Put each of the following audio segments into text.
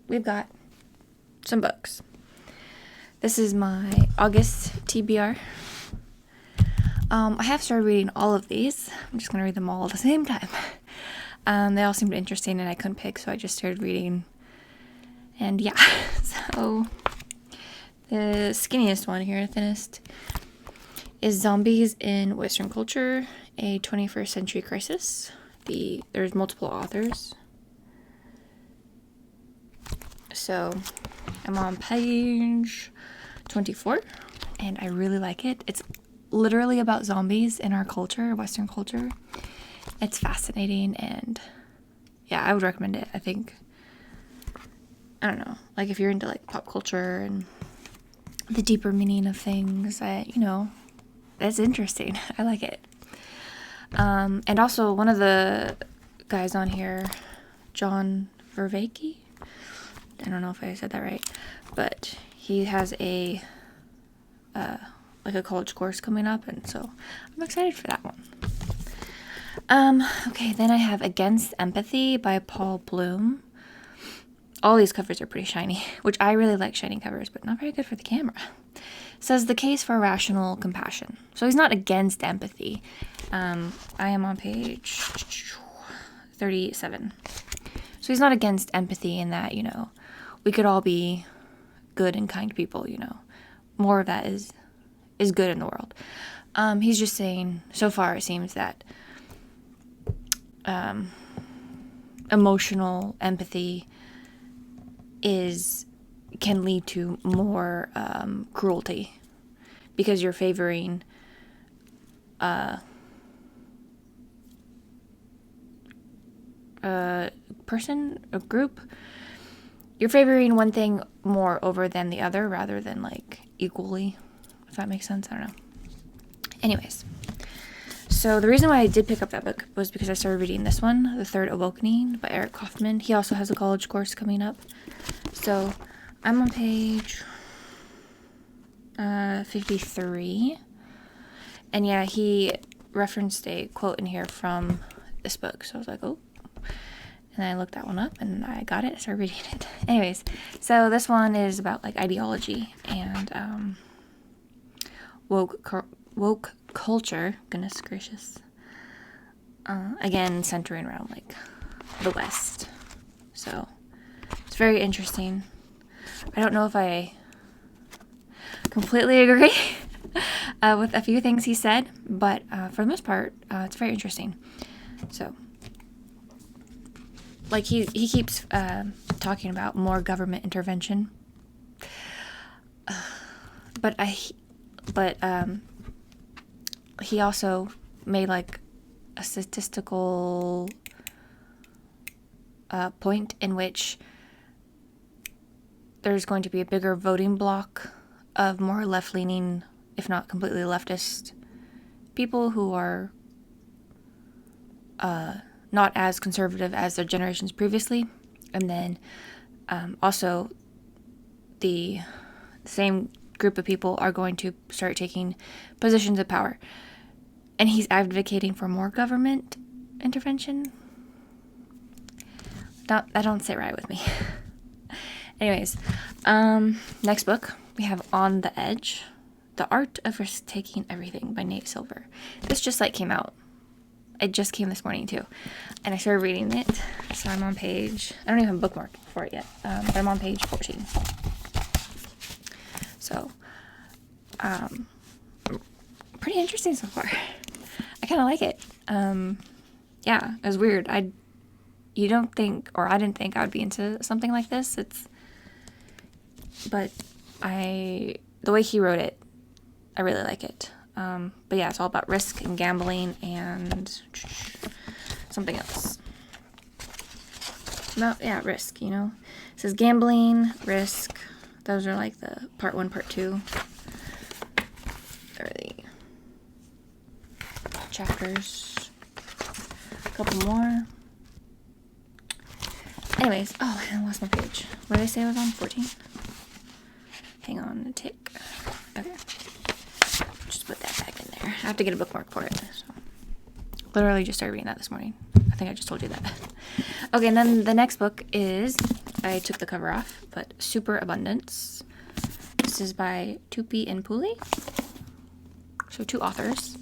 we've got some books. This is my August TBR. I have started reading all of these. I'm just going to read them all at the same time. They all seemed interesting and I couldn't pick, so I just started reading. And yeah, so the skinniest one here, thinnest, is Zombies in Western Culture, a 21st Century Crisis. There's multiple authors. So I'm on page 24, and I really like it. It's literally about zombies in our culture, Western culture. It's fascinating, and yeah, I would recommend it. I think, I don't know, like if you're into like pop culture and the deeper meaning of things, that's interesting. I like it. And also one of the guys on here, John Vervaeke, I don't know if I said that right, but he has a college course coming up, and so I'm excited for that one. Okay, then I have Against Empathy by Paul Bloom. All these covers are pretty shiny, which I really like shiny covers, but not very good for the camera. It says the case for rational compassion. So he's not against empathy. I am on page 37. So he's not against empathy in that, we could all be good and kind people, More of that is good in the world. He's just saying, so far it seems that emotional empathy can lead to more cruelty because you're favoring a group. You're favoring one thing more over than the other rather than like equally, if that makes sense. I don't know. Anyways, so the reason why I did pick up that book was because I started reading this one, The Third Awakening by Eric Kaufman. He also has a college course coming up. So I'm on page 53. And yeah, he referenced a quote in here from this book. So I was like, oh. And I looked that one up and I got it. I started reading it. Anyways, so this one is about like ideology and woke culture. Goodness gracious. Again, centering around like the West. So it's very interesting. I don't know if I completely agree with a few things he said, but for the most part, it's very interesting. So, like he keeps talking about more government intervention, but he also made like a statistical point in which there's going to be a bigger voting bloc of more left-leaning, if not completely leftist, people who are not as conservative as their generations previously. And then also the same group of people are going to start taking positions of power. And he's advocating for more government intervention. That don't sit right with me. Anyways, next book, we have On the Edge, The Art of Risk-Taking Everything by Nate Silver. This just came out. It just came this morning too. And I started reading it. So I'm on page, I don't even have a bookmark for it yet, but I'm on page 14. So, pretty interesting so far. I kind of like it. Yeah, it was weird. I didn't think I would be into something like this. But the way he wrote it, I really like it. But yeah, it's all about risk and gambling and something else. Risk, It says gambling, risk. Those are like the part 1, part 2. There are the chapters. A couple more. Anyways, I lost my page. What did I say I was on? 14? Hang on a tick. Okay. Just put that back in there. I have to get a bookmark for it. So. Literally just started reading that this morning. I think I just told you that. Okay, and then the next book is, I took the cover off, but Super Abundance. This is by Tupi and Puli. So 2 authors.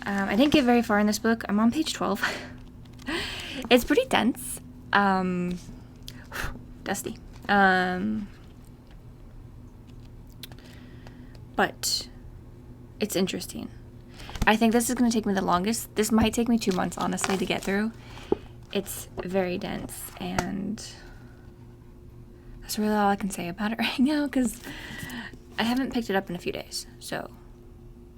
I didn't get very far in this book. I'm on page 12. It's pretty dense. Dusty. But it's interesting. I think this is going to take me the longest. This might take me 2 months, honestly, to get through. It's very dense, and that's really all I can say about it right now, because I haven't picked it up in a few days, so,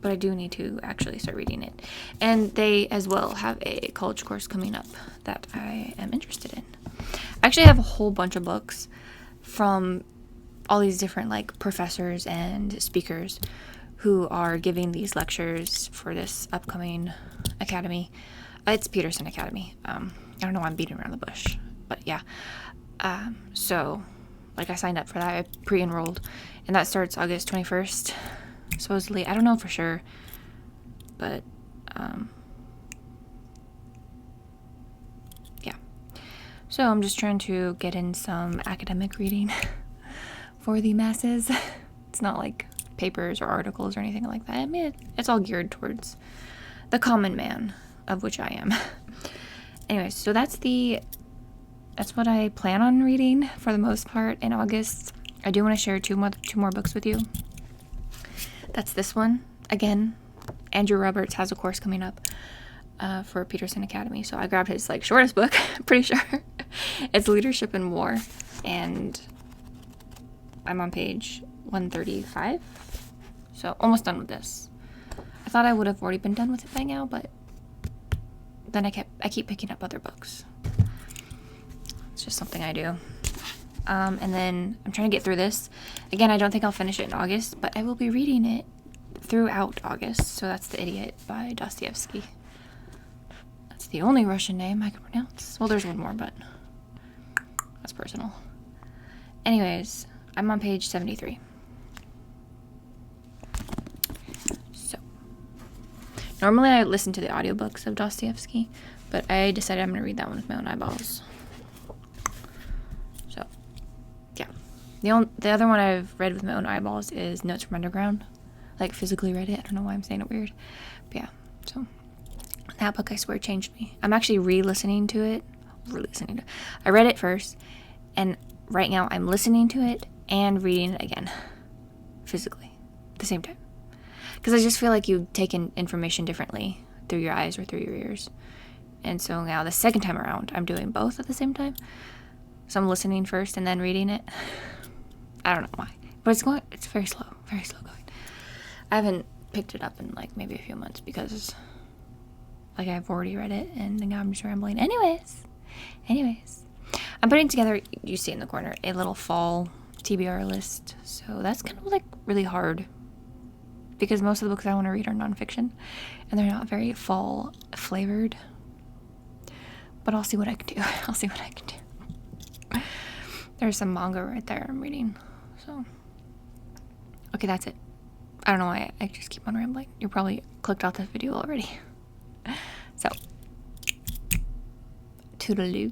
but I do need to actually start reading it. And they as well have a college course coming up that I am interested in. I actually have a whole bunch of books from all these different like professors and speakers who are giving these lectures for this upcoming academy. It's Peterson Academy. I don't know why I'm beating around the bush, but yeah. So, like, I signed up for that. I pre-enrolled, and that starts August 21st, supposedly. I don't know for sure, but, yeah. So, I'm just trying to get in some academic reading for the masses. It's not like papers or articles or anything like that. I mean, it's all geared towards the common man, of which I am. Anyways, so that's what I plan on reading for the most part in August. I do want to share two more books with you. That's this one. Again, Andrew Roberts has a course coming up for Peterson Academy. So I grabbed his like shortest book, pretty sure. It's Leadership in War, and I'm on page 135. So almost done with this. I thought I would have already been done with it by now, but then I keep picking up other books. It's just something I do. And then I'm trying to get through this. Again, I don't think I'll finish it in August, but I will be reading it throughout August. So that's The Idiot by Dostoevsky. That's the only Russian name I can pronounce. Well, there's one more, but that's personal. Anyways, I'm on page 73. So, normally I listen to the audiobooks of Dostoevsky, but I decided I'm going to read that one with my own eyeballs. So, yeah. The other one I've read with my own eyeballs is Notes from Underground. Like, physically read it. I don't know why I'm saying it weird. But yeah, so that book, I swear, changed me. I'm actually re-listening to it. I read it first, and right now I'm listening to it and reading it again. Physically. At the same time. Because I just feel like you take in information differently through your eyes or through your ears. And so now the second time around, I'm doing both at the same time. So I'm listening first and then reading it. I don't know why. But it's very slow going. I haven't picked it up in like maybe a few months because like I've already read it and then I'm just rambling. Anyways. I'm putting together, you see in the corner, a little fall TBR list. So that's kind of like really hard because most of the books I want to read are nonfiction and they're not very fall flavored. But I'll see what I can do. There's some manga right there I'm reading. So, okay, that's it. I don't know why I just keep on rambling. You probably clicked off this video already. So, toodaloo.